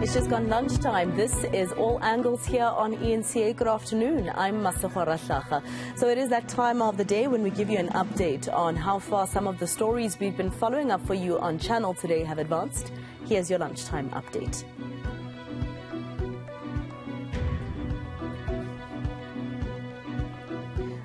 It's just gone lunchtime. This is All Angles here on eNCA. Good afternoon. I'm Masahora Shakha. So it is that time of the day when we give you an update on how far some of the stories we've been following up for you on channel today have advanced. Here's your lunchtime update.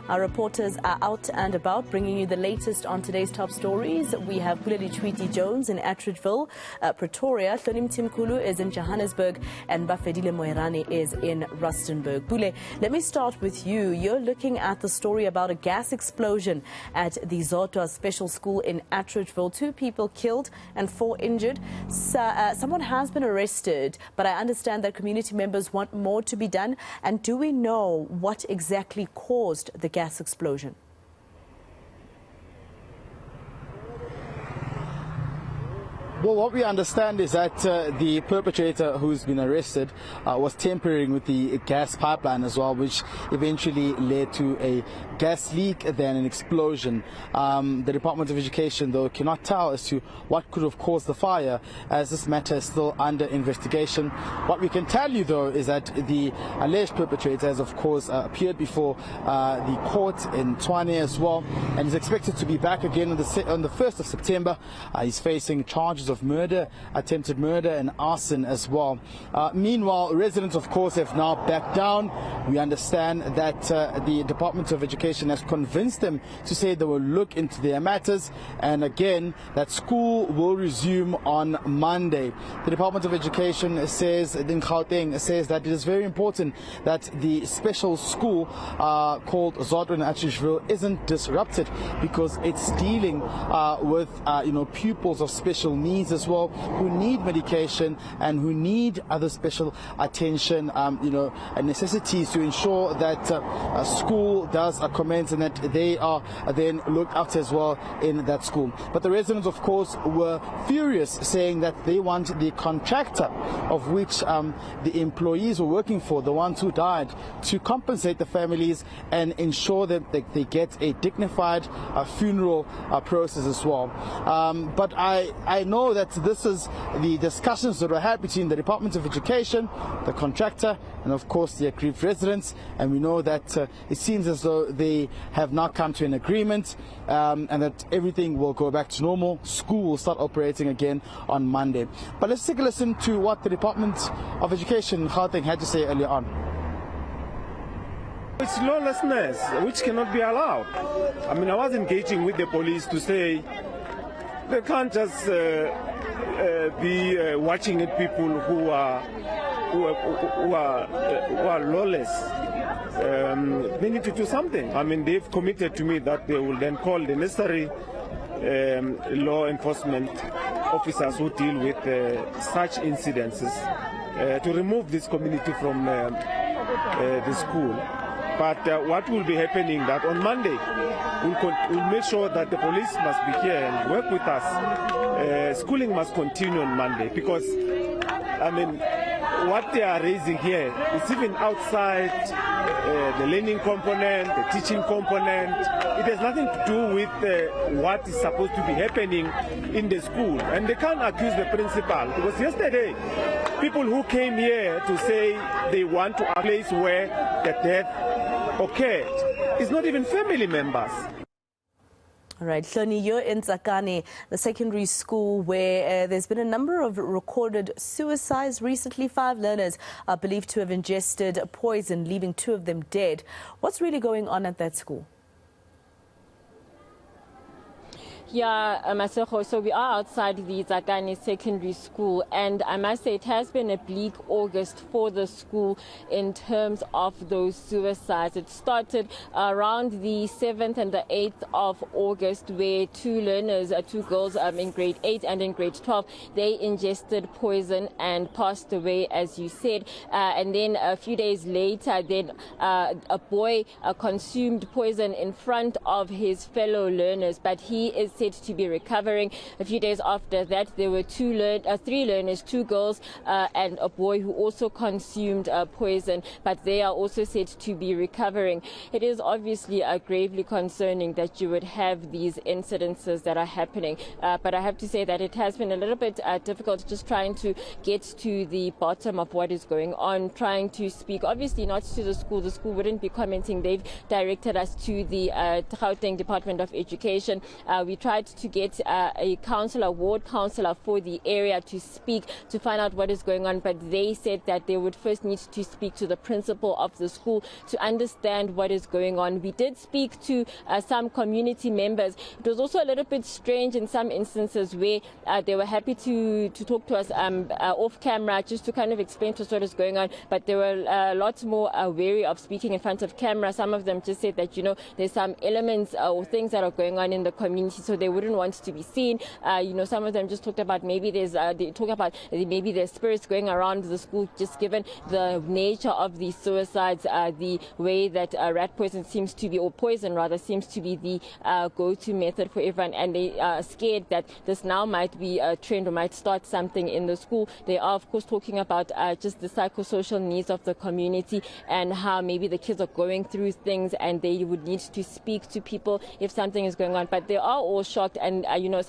Our reporters are out and about bringing you the latest on today's top stories. We have Pule Letshwiti-Jones in Atteridgeville, Pretoria. Hloni Mthimkulu is in Johannesburg, and Bafedile Moerane is in Rustenburg. Pule, let me start with you. You're looking at the story about a gas explosion at the Zodwa Special School in Atteridgeville. 2 people killed and 4 injured. Someone has been arrested, but I understand that community members want more to be done. And do we know what exactly caused the gas explosion? Well, what we understand is that the perpetrator who's been arrested was tampering with the gas pipeline as well, which eventually led to a gas leak, then an explosion. The Department of Education, though, cannot tell as to what could have caused the fire, as this matter is still under investigation. What we can tell you, though, is that the alleged perpetrator has, of course, appeared before the court in Tshwane as well, and is expected to be back again on the 1st of September. He's facing charges of murder, attempted murder and arson as well. Meanwhile, residents, of course, have now backed down. We understand that the Department of Education has convinced them to say they will look into their matters, and again that school will resume on Monday. The Department of Education says, in Gauteng, says that it is very important that the special school called Zodwa in Atteridgeville isn't disrupted, because it's dealing with pupils of special needs as well, who need medication and who need other special attention, and necessities to ensure that school does commence and that they are then looked after as well in that school. But the residents, of course, were furious, saying that they want the contractor, of which the employees were working for, the ones who died, to compensate the families and ensure that they get a dignified funeral process as well. But I know that this is the discussions that were had between the Department of Education, the contractor, and of course the aggrieved residents, and we know that it seems as though they have now come to an agreement, and that everything will go back to normal. School will start operating again on Monday. But let's take a listen to what the Department of Education in Gauteng had to say earlier on. It's lawlessness, which cannot be allowed. I mean, I was engaging with the police to say they can't just be watching at people who are lawless. They need to do something. I mean, they've committed to me that they will then call the necessary law enforcement officers who deal with such incidences to remove this community from the school. But what will be happening that on Monday, we'll make sure that the police must be here and work with us. Schooling must continue on Monday, because, I mean, what they are raising here is even outside the learning component, the teaching component. It has nothing to do with what is supposed to be happening in the school. And they can't accuse the principal, because yesterday, people who came here to say they want to a place where the death occurred, it's not even family members. All right, Hloni, you're in Tsakane, the secondary school where there's been a number of recorded suicides recently. 5 learners are believed to have ingested poison, leaving 2 of them dead. What's really going on at that school? Yeah, Masejo, so we are outside the Tsakane Secondary School, and I must say it has been a bleak August for the school in terms of those suicides. It started around the 7th and the 8th of August, where 2 learners, 2 girls in grade 8 and in grade 12, they ingested poison and passed away, as you said. And then a few days later, then a boy consumed poison in front of his fellow learners, but he is said to be recovering. A few days after that, there were three learners, 2 girls and a boy who also consumed poison, but they are also said to be recovering. It is obviously gravely concerning that you would have these incidences that are happening, but I have to say that it has been a little bit difficult just trying to get to the bottom of what is going on, trying to speak, obviously not to the school. The school wouldn't be commenting. They've directed us to the Gauteng Department of Education. We tried to get a ward councillor for the area to speak to find out what is going on, but they said that they would first need to speak to the principal of the school to understand what is going on. We did speak to some community members. It was also a little bit strange in some instances where they were happy to talk to us off camera just to kind of explain to us what is going on, but they were lots more wary of speaking in front of camera. Some of them just said that, you know, there's some elements or things that are going on in the community, so they wouldn't want to be seen. You know, some of them just talked about maybe there's maybe there's spirits going around the school, just given the nature of these suicides, the way that rat poison seems to be, or poison rather, seems to be the go-to method for everyone, and they are scared that this now might be a trend or might start something in the school. They are, of course, talking about just the psychosocial needs of the community and how maybe the kids are going through things and they would need to speak to people if something is going on. But they are all shocked, and you know,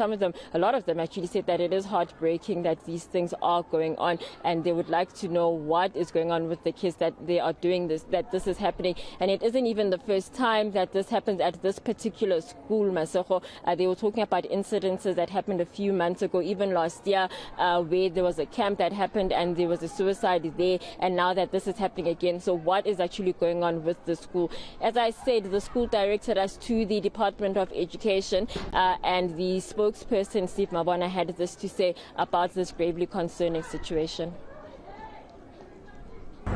a lot of them actually said that it is heartbreaking that these things are going on, and they would like to know what is going on with the kids, that they are doing this, that this is happening. And it isn't even the first time that this happens at this particular school, Masego. They were talking about incidences that happened a few months ago, even last year, where there was a camp that happened and there was a suicide there, and now that this is happening again. So what is actually going on with the school? As I said, the school directed us to the Department of Education, and the spokesperson, Steve Mabona, had this to say about this gravely concerning situation.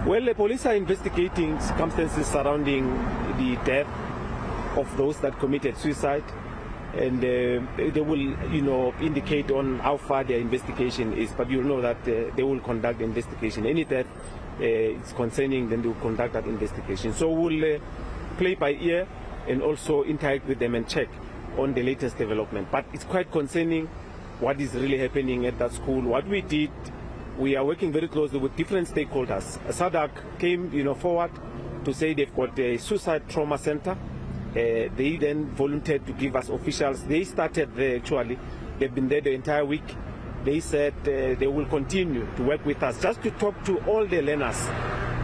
Well, the police are investigating circumstances surrounding the death of those that committed suicide, and they will, you know, indicate on how far their investigation is. But you know that they will conduct the investigation. Any death is concerning, then they will conduct that investigation. So we'll play by ear and also interact with them and check on the latest development. But it's quite concerning what is really happening at that school. What we did, we are working very closely with different stakeholders. SADC came, you know, forward to say they've got a suicide trauma center. They then volunteered to give us officials. They started there actually. They've been there the entire week. They said they will continue to work with us just to talk to all the learners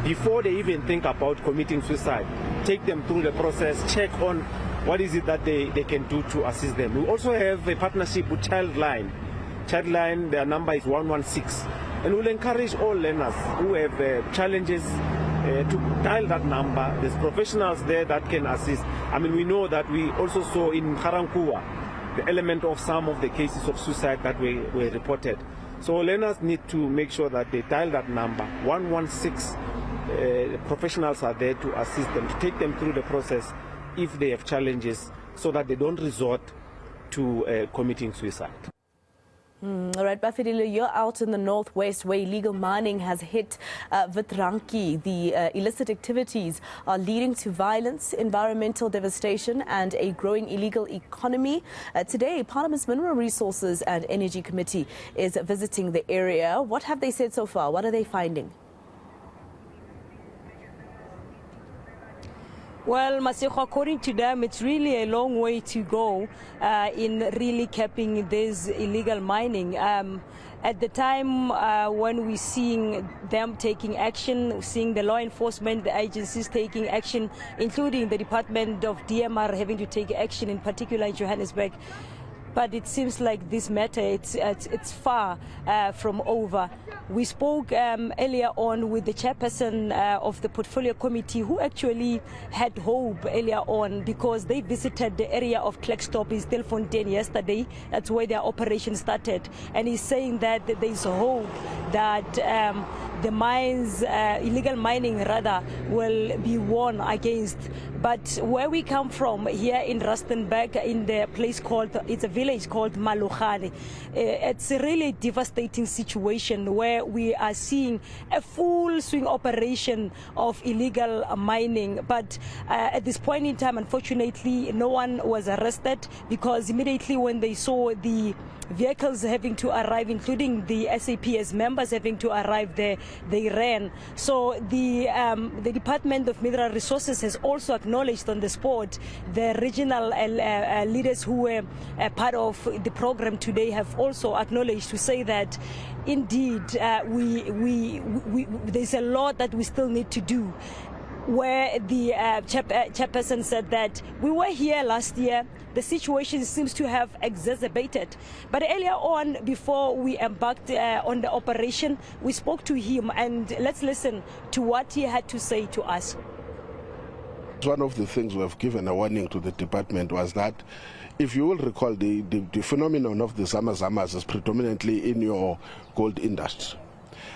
before they even think about committing suicide. Take them through the process, check on what is it that they can do to assist them. We also have a partnership with Childline. Childline, their number is 116. And we'll encourage all learners who have challenges to dial that number. There's professionals there that can assist. I mean, we know that we also saw in Karankua the element of some of the cases of suicide that were reported. So learners need to make sure that they dial that number, 116. Professionals are there to assist them, to take them through the process if they have challenges, so that they don't resort to committing suicide. All right, Bafedile, you're out in the northwest where illegal mining has hit Witrandjie. The illicit activities are leading to violence, environmental devastation and a growing illegal economy. Today, Parliament's Mineral Resources and Energy Committee is visiting the area. What have they said so far? What are they finding? Well, Masego, according to them, it's really a long way to go in really capping this illegal mining. At the time when we're seeing them taking action, seeing the law enforcement agencies taking action, including the Department of DMR having to take action, in particular in Johannesburg. But it seems like this matter, it's far from over. We spoke earlier on with the chairperson of the portfolio committee, who actually had hope earlier on because they visited the area of Klerksdorp in Stilfontein yesterday. That's where their operation started. And he's saying that there's hope that the mines, illegal mining rather, will be won against. But where we come from here in Rustenburg, in the place called, it's a village called Moerane, it's a really devastating situation where we are seeing a full swing operation of illegal mining. But at this point in time, unfortunately, no one was arrested, because immediately when they saw the vehicles having to arrive, including the SAPS members having to arrive there, they ran. So the Department of Mineral Resources has also acknowledged on the spot. The regional leaders who were part of the program today have also acknowledged to say that indeed there's a lot that we still need to do. Where the chairperson said that we were here last year, the situation seems to have exacerbated. But earlier on, before we embarked on the operation, we spoke to him, and let's listen to what he had to say to us. One of the things we have given a warning to the department was that, if you will recall, the phenomenon of the zama-zamas is predominantly in your gold industry.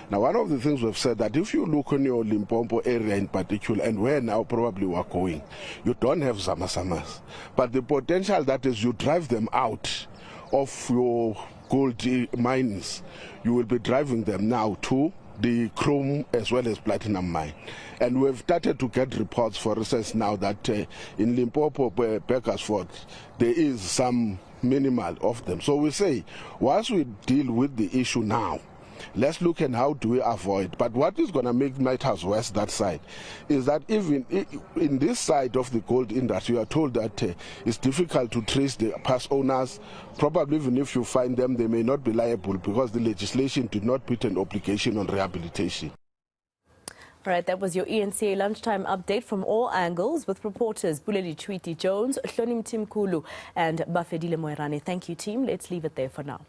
Now, one of the things we've said that if you look on your Limpopo area in particular, and where now probably we're going, you don't have zama-zamas. But the potential that is you drive them out of your gold mines, you will be driving them now to the chrome as well as platinum mine. And we've started to get reports, for instance, now that in Limpopo, Bakersford, there is some minimal of them. So we say, once we deal with the issue now, let's look at how do we avoid. But what is going to make matters worse, that side, is that even in this side of the gold industry, you are told that it's difficult to trace the past owners. Probably even if you find them, they may not be liable because the legislation did not put an obligation on rehabilitation. All right, that was your eNCA lunchtime update from all angles with reporters Pule Letshwiti-Jones, Hloni Mthimkulu and Bafedile Moerane. Thank you, team. Let's leave it there for now.